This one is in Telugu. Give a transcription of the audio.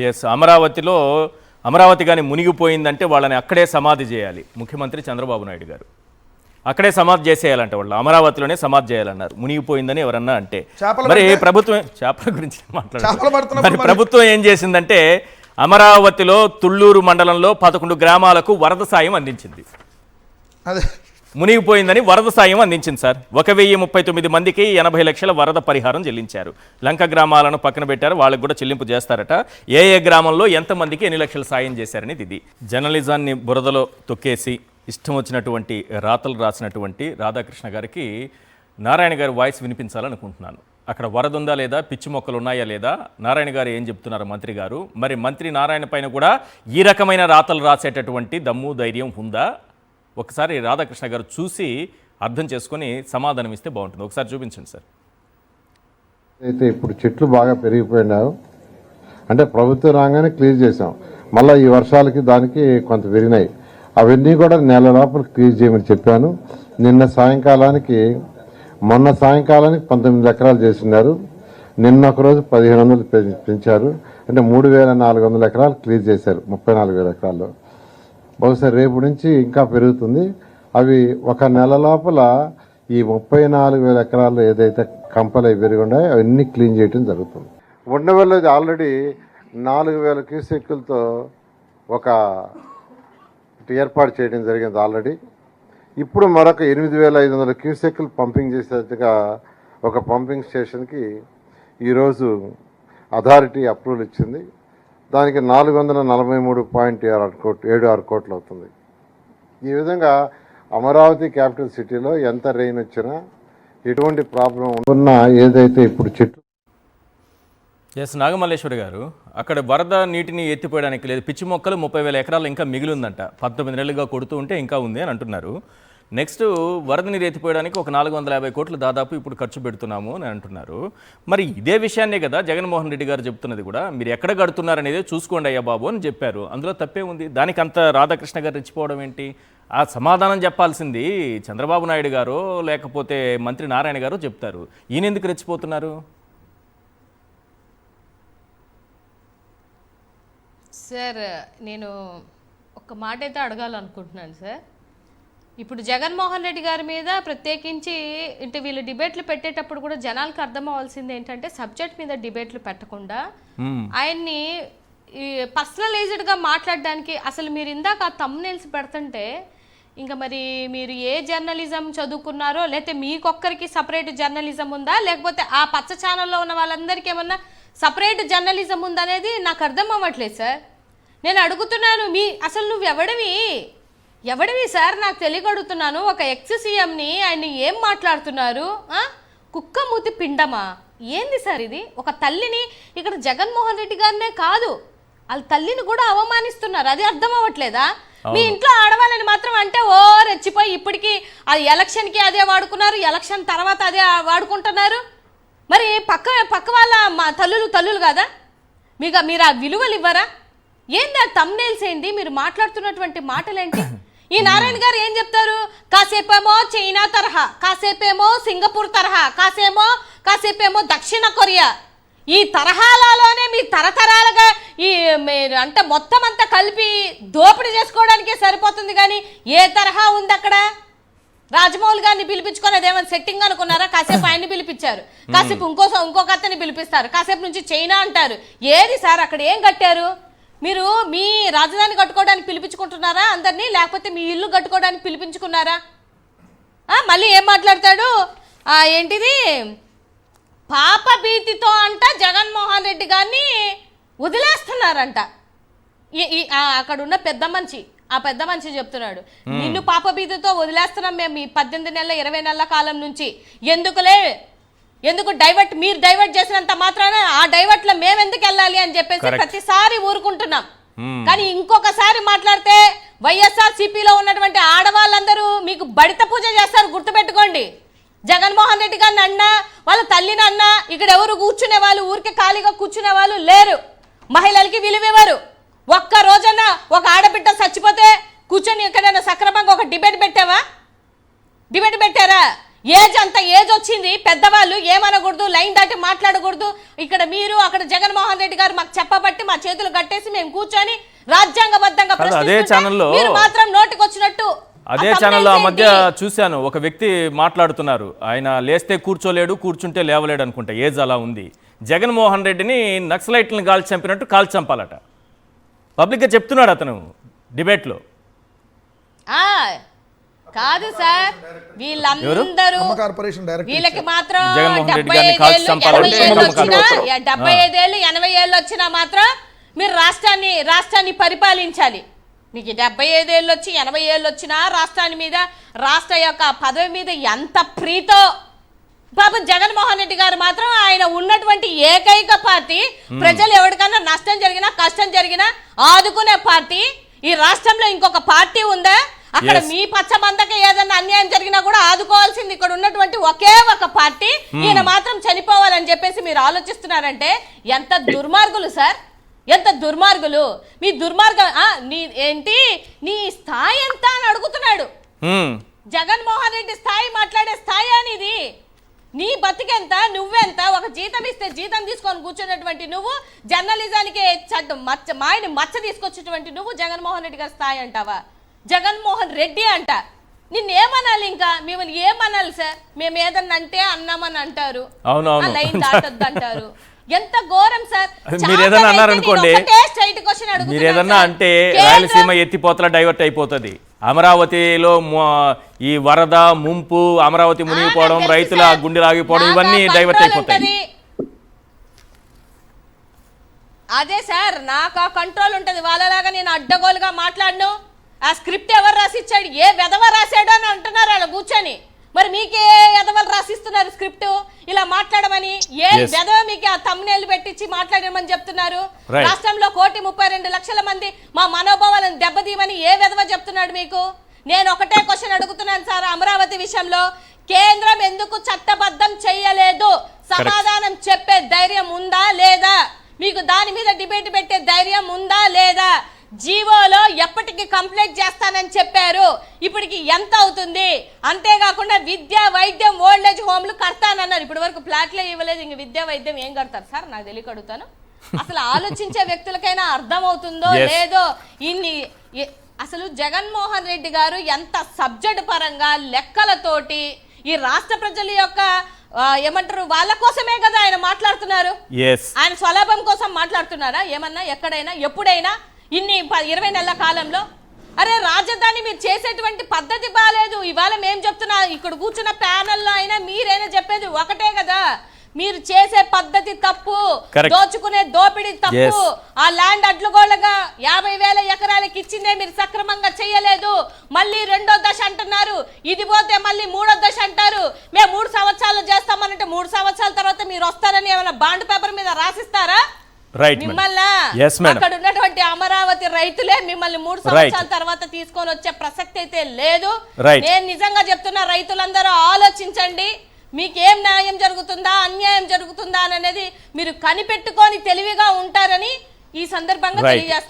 ఎస్, అమరావతి కానీ మునిగిపోయిందంటే వాళ్ళని అక్కడే సమాధి చేయాలి ముఖ్యమంత్రి చంద్రబాబు నాయుడు గారు. అక్కడే సమాధి చేసేయాలంటే వాళ్ళు అమరావతిలోనే సమాధి చేయాలన్నారు మునిగిపోయిందని ఎవరన్నా అంటే. మరి ప్రభుత్వం చేపల గురించి మాట్లాడారు. మరి ప్రభుత్వం ఏం చేసిందంటే అమరావతిలో తుళ్ళూరు మండలంలో 11 గ్రామాలకు వరద సాయం అందించింది. మునిగిపోయిందని వరద సాయం అందించింది సార్. 1039 మందికి 80 లక్షల వరద పరిహారం చెల్లించారు. లంక గ్రామాలను పక్కన పెట్టారు, వాళ్ళకు కూడా చెల్లింపు చేస్తారట. ఏ గ్రామంలో ఎంతమందికి ఎన్ని లక్షల సాయం చేశారనేది ఇది. జర్నలిజాన్ని బురదలో తొక్కేసి ఇష్టం వచ్చినటువంటి రాతలు రాసినటువంటి రాధాకృష్ణ గారికి నారాయణ గారి వాయిస్ వినిపించాలనుకుంటున్నాను. అక్కడ వరద ఉందా లేదా, పిచ్చి మొక్కలు ఉన్నాయా లేదా, నారాయణ గారు ఏం చెప్తున్నారు మంత్రి గారు, మరి మంత్రి నారాయణ పైన కూడా ఈ రకమైన రాతలు రాసేటటువంటి దమ్ము ధైర్యం ఉందా? ఒకసారి రాధాకృష్ణ గారు చూసి అర్థం చేసుకొని సమాధానం ఇస్తే బాగుంటుంది. ఒకసారి చూపించండి సార్. అయితే ఇప్పుడు చెట్లు బాగా పెరిగిపోయినావు అంటే ప్రభుత్వం రాగానే క్లియర్ చేసాం, మళ్ళీ ఈ వర్షాలకి దానికి కొంత పెరిగినాయి. అవన్నీ కూడా నెల లోపల క్లియర్ చేయమని చెప్పాను. మొన్న సాయంకాలానికి 19 ఎకరాలు చేస్తున్నారు. నిన్న ఒకరోజు 1500 పెంచారు. అంటే 3400 ఎకరాలు క్లియర్ చేశారు 34,000 ఎకరాల్లో. బహుశా రేపు నుంచి ఇంకా పెరుగుతుంది. అవి ఒక నెల లోపల ఈ 34,000 ఎకరాల్లో ఏదైతే కంపలు అవి పెరిగి ఉన్నాయో అవన్నీ క్లీన్ చేయడం జరుగుతుంది. ఉండవల్లి ఆల్రెడీ 4,000 క్యూసెక్కులతో ఒక ఏర్పాటు చేయడం జరిగింది ఆల్రెడీ. ఇప్పుడు మరొక 8,500 క్యూసెక్కులు పంపింగ్ చేసేట్టుగా ఒక పంపింగ్ స్టేషన్కి ఈరోజు అథారిటీ అప్రూవల్ ఇచ్చింది. దానికి 443.76 కోట్లు అవుతుంది. ఈ విధంగా అమరావతి క్యాపిటల్ సిటీలో ఎంత రెయిన్ వచ్చినా ఎటువంటి ప్రాబ్లం ఉన్నా ఏదైతే ఇప్పుడు చెట్లు. ఎస్, నాగమల్లేశ్వరి గారు, అక్కడ వరద నీటిని ఎత్తిపోయడానికి లేదు, పిచ్చి మొక్కలు 30,000 ఎకరాలు ఇంకా మిగిలి ఉందంట. 19 నెలలుగా కొడుతూ ఉంటే ఇంకా ఉంది అని అంటున్నారు. నెక్స్ట్ వరద నీరు ఎత్తిపోయడానికి ఒక 450 కోట్లు దాదాపు ఇప్పుడు ఖర్చు పెడుతున్నాము అని అంటున్నారు. మరి ఇదే విషయాన్నే కదా జగన్మోహన్ రెడ్డి గారు చెప్తున్నది కూడా, మీరు ఎక్కడ కడుతున్నారనేదే చూసుకోండి అయ్యా బాబు అని చెప్పారు. అందులో తప్పే ఉంది. దానికి అంత రాధాకృష్ణ గారు రెచ్చిపోవడం ఏంటి? ఆ సమాధానం చెప్పాల్సింది చంద్రబాబు నాయుడు గారు లేకపోతే మంత్రి నారాయణ గారు చెప్తారు. ఈయన ఎందుకు రెచ్చిపోతున్నారు? సార్, నేను ఒక మాట అయితే అడగాలనుకుంటున్నాను సార్. ఇప్పుడు జగన్మోహన్ రెడ్డి గారి మీద ప్రత్యేకించి అంటే వీళ్ళు డిబేట్లు పెట్టేటప్పుడు కూడా జనాలకు అర్థం అవ్వాల్సింది ఏంటంటే సబ్జెక్ట్ మీద డిబేట్లు పెట్టకుండా ఆయన్ని పర్సనలైజ్డ్గా మాట్లాడడానికి అసలు మీరు ఇందాక ఆ థంబ్నెయిల్స్ పెడుతుంటే ఇంకా మరి మీరు ఏ జర్నలిజం చదువుకున్నారో, లేకపోతే మీకొక్కరికి సపరేట్ జర్నలిజం ఉందా, లేకపోతే ఆ పచ్చ ఛానల్లో ఉన్న వాళ్ళందరికీ ఏమన్నా సపరేట్ జర్నలిజం ఉందనేది నాకు అర్థం అవ్వట్లేదు సార్. నేను అడుగుతున్నాను, అసలు నువ్వు ఎవడివి సార్ నాకు తెలియగడుగుతున్నాను. ఒక ఎక్స్ సీఎంని ఆయన ఏం మాట్లాడుతున్నారు? కుక్క మూతి పిండమా ఏంది సార్ ఇది? ఒక తల్లిని ఇక్కడ జగన్మోహన్ రెడ్డి గారినే కాదు వాళ్ళ తల్లిని కూడా అవమానిస్తున్నారు. అది అర్థం అవ్వట్లేదా? మీ ఇంట్లో ఆడవాళ్ళని మాత్రం అంటే ఓ రెచ్చిపోయి ఇప్పటికీ అది ఎలక్షన్కి అదే వాడుకున్నారు, ఎలక్షన్ తర్వాత అదే వాడుకుంటున్నారు. మరి పక్క వాళ్ళ మా తల్లులు కదా, మీరు ఆ విలువలు ఇవ్వరా? ఏంది ఆ థంబ్నెయిల్స్ ఏంటి? మీరు మాట్లాడుతున్నటువంటి మాటలేంటి? ఈ నారాయణ గారు ఏం చెప్తారు? కాసేపేమో చైనా తరహా, కాసేపేమో సింగపూర్ తరహా, కాసేపేమో దక్షిణ కొరియా. ఈ తరహాలలోనే మీ తరతరాలుగా అంటే మొత్తం అంతా కలిపి దోపిడీ చేసుకోవడానికే సరిపోతుంది. కానీ ఏ తరహా ఉంది అక్కడ? రాజమౌళి గారిని పిలిపించుకొని అదేమైనా సెట్టింగ్ అనుకున్నారా? కాసేపు ఆయన్ని పిలిపించారు, కాసేపు ఇంకొక అతన్ని పిలిపిస్తారు, కాసేపు నుంచి చైనా అంటారు. ఏది సార్ అక్కడ ఏం కట్టారు? మీరు మీ రాజధాని కట్టుకోవడానికి పిలిపించుకుంటున్నారా అందరినీ, లేకపోతే మీ ఇల్లు కట్టుకోవడానికి పిలిపించుకున్నారా? మళ్ళీ ఏం మాట్లాడతాడు? ఏంటిది పాప భీతితో అంట జగన్మోహన్ రెడ్డి గారిని వదిలేస్తున్నారంట. అక్కడ ఉన్న పెద్ద మనిషి చెప్తున్నాడు, నిన్ను పాప భీతితో వదిలేస్తున్నాం మేము ఈ 18 నెలల 20 నెలల కాలం నుంచి. ఎందుకు మీరు డైవర్ట్ చేసినంత మాత్రాన ఆ డైవర్ట్ లో మేము ఎందుకు వెళ్ళాలి అని చెప్పేసి ప్రతిసారి ఊరుకుంటున్నాం. కానీ ఇంకొకసారి మాట్లాడితే వైఎస్ఆర్సీపీలో ఉన్నటువంటి ఆడవాళ్ళందరూ మీకు బడిత పూజ చేస్తారు, గుర్తుపెట్టుకోండి. జగన్మోహన్ రెడ్డి గారిని అన్నా, వాళ్ళ తల్లిని అన్నా, ఇక్కడ ఎవరు కూర్చునే వాళ్ళు, ఊరికే ఖాళీగా కూర్చునే వాళ్ళు లేరు. మహిళలకి విలువివ్వరు. ఒక్క రోజన్నా ఒక ఆడబిడ్డ చచ్చిపోతే కూర్చొని ఎక్కడైనా సక్రమంగా ఒక డిబేట్ పెట్టారా? ఏజ్ వచ్చింది, పెద్దవాళ్ళు ఏమనకూడదు, లైన్ దాటి మాట్లాడకూడదు. ఇక్కడ మీరు అక్కడ జగన్మోహన్ రెడ్డి గారు మాకు చెప్పబట్టి మా చేతులు కట్టేసి మేము కూర్చొని రాజ్యాంగబద్ధంగా అదే ఛానల్లో మీరు మాత్రం నోటికొచ్చినట్టు అదే ఛానల్లో ఆ మధ్య చూశాను, ఒక వ్యక్తి మాట్లాడుతున్నారు, ఆయన లేస్తే కూర్చోలేడు, కూర్చుంటే లేవలేడు అనుకుంటా, ఏజ్ అలా ఉంది. జగన్మోహన్ రెడ్డిని నక్సలైట్లను కాల్చి చంపినట్టు కాల్చి చంపాలట. పబ్లిక్గా చెప్తున్నాడు అతను డిబేట్లో. కాదు సార్, వీళ్ళందరూ వీళ్ళకి మాత్రం జగన్మోహన్ రెడ్డి గారిని కాల్చి చంపాలంటే 75 ఏళ్ళు 80 ఏళ్ళు వచ్చినా మాత్రం మీరు రాష్ట్రాన్ని పరిపాలించాలి. మీకు 75 ఏళ్ళు వచ్చి 80 ఏళ్ళు వచ్చినా రాష్ట్రాన్ని మీద, రాష్ట్ర యొక్క పదవి మీద ఎంత ప్రీతో. పాపం జగన్మోహన్ రెడ్డి గారు మాత్రం ఆయన ఉన్నటువంటి ఏకైక పార్టీ, ప్రజలు ఎవరికన్నా నష్టం జరిగినా కష్టం జరిగినా ఆదుకునే పార్టీ. ఈ రాష్ట్రంలో ఇంకొక పార్టీ ఉందా? అక్కడ మీ పచ్చబందకి ఏదన్నా అన్యాయం జరిగినా కూడా ఆదుకోవాల్సింది ఇక్కడ ఉన్నటువంటి ఒకే ఒక పార్టీ. ఈయన మాత్రం చనిపోవాలని చెప్పేసి మీరు ఆలోచిస్తున్నారంటే ఎంత దుర్మార్గులు సార్, ఎంత దుర్మార్గులు. మీ దుర్మార్గం నీ స్థాయి ఎంత అని అడుగుతున్నాడు. జగన్మోహన్ రెడ్డి స్థాయి, మాట్లాడే స్థాయి అనేది. నీ బతికెంత, నువ్వెంత? ఒక జీతం ఇస్తే జీతం తీసుకొని కూర్చున్నటువంటి నువ్వు, జర్నలిజానికి మాయని మచ్చ తీసుకొచ్చేటువంటి నువ్వు జగన్మోహన్ రెడ్డి గారి స్థాయి అంటావా? జగన్మోహన్ రెడ్డి అంట, నిన్నేమనాలి? ఇంకా మిమ్మల్ని ఏమనాలి సార్? మేము ఏదన్నా అంటే అన్నామని అంటారు, లైన్ దాటొద్దు అంటారు. ఎంత ఘోరం సార్. మీరేదన్నా అన్నారనుకోండి, మీరేదన్నా అంటే రాయలసీమ ఎత్తిపోతల డైవర్ట్ అయిపోతుంది. అమరావతిలో ఈ వరద ముంపు, అమరావతి మునిగిపోవడం, రైతుల గుండెలు ఆగిపోవడం, ఇవన్నీ డైవర్ట్ అయిపోతాయి. అదే సార్, నాకు ఆ కంట్రోల్ ఉంటుంది. వాళ్ళలాగా నేను అడ్డగోలుగా మాట్లాడను. ఆ స్క్రిప్ట్ ఎవరు రాసిచ్చాడు, ఏ వెధవ రాశాడు అని అంటున్నారు అలా కూర్చొని. మరి మీకే ఎదవలు రాసిస్తున్నారు స్క్రిప్ట్ ఇలా మాట్లాడమని? ఏ వెధవ మీకు ఆ తమ్మునేలు పెట్టించి మాట్లాడమని చెప్తున్నారు? రాష్ట్రంలో 1,32,00,000 మంది మా మనోభావాలను దెబ్బతీయమని ఏ వెధవ చెప్తున్నాడు మీకు? నేను ఒకటే క్వశ్చన్ అడుగుతున్నాను సార్, అమరావతి విషయంలో కేంద్రం ఎందుకు చట్టబద్ధం చెయ్యలేదు? సమాధానం చెప్పే ధైర్యం ఉందా లేదా మీకు? దాని మీద డిబేట్ పెట్టే ధైర్యం ఉందా లేదా? జీవోలో ఎప్పటికి కంప్లీట్ చేస్తానని చెప్పారు, ఇప్పటికి ఎంత అవుతుంది? అంతేకాకుండా విద్య, వైద్యం, ఓల్డేజ్ హోమ్లు కడతానన్నారు, ఇప్పటి వరకు ప్లాట్లే ఇవ్వలేదు. ఇంక విద్య, వైద్యం ఏం కడతారు సార్? నాకు తెలియక అడుగుతాను. అసలు ఆలోచించే వ్యక్తులకైనా అర్థం అవుతుందో లేదో. అసలు జగన్మోహన్ రెడ్డి గారు ఎంత సబ్జెక్ట్ పరంగా లెక్కలతోటి ఈ రాష్ట్ర ప్రజల యొక్క ఏమంటారు వాళ్ళ కోసమే కదా ఆయన మాట్లాడుతున్నారు. ఆయన స్వలాభం కోసం మాట్లాడుతున్నారా ఏమన్నా ఎక్కడైనా ఎప్పుడైనా? ఇన్ని 20 నెలల కాలంలో అరే రాజధాని మీరు చేసేటువంటి పద్ధతి బాగాలేదు. ఇవాళ మేము చెప్తున్నా, ఇక్కడ కూర్చున్న ప్యానెల్లో అయినా మీరైనా చెప్పేది ఒకటే కదా, మీరు చేసే పద్ధతి తప్పు, దోచుకునే దోపిడీ తప్పు. ఆ ల్యాండ్ అడ్లుగోళ్ళగా 50,000 ఎకరాలకు ఇచ్చిందే మీరు సక్రమంగా చేయలేదు. మళ్ళీ 2వ దశ అంటున్నారు, ఇది పోతే మళ్ళీ 3వ దశ అంటారు. మేము 3 సంవత్సరాలు చేస్తామనంటే 3 సంవత్సరాల తర్వాత మీరు వస్తారని ఏమైనా బాండ్ పేపర్ మీద రాసిస్తారా? మిమ్మల్ని అక్కడ ఉన్నటువంటి అమరావతి రైతులే మిమ్మల్ని 3 సంవత్సరాల తర్వాత తీసుకొని వచ్చే ప్రసక్తి అయితే లేదు. నేను నిజంగా చెప్తున్నా, రైతులందరూ ఆలోచించండి. మీకేం న్యాయం జరుగుతుందా, అన్యాయం జరుగుతుందా అనేది మీరు కనిపెట్టుకొని తెలివిగా ఉంటారని ఈ సందర్భంగా తెలియజేస్తున్నారు.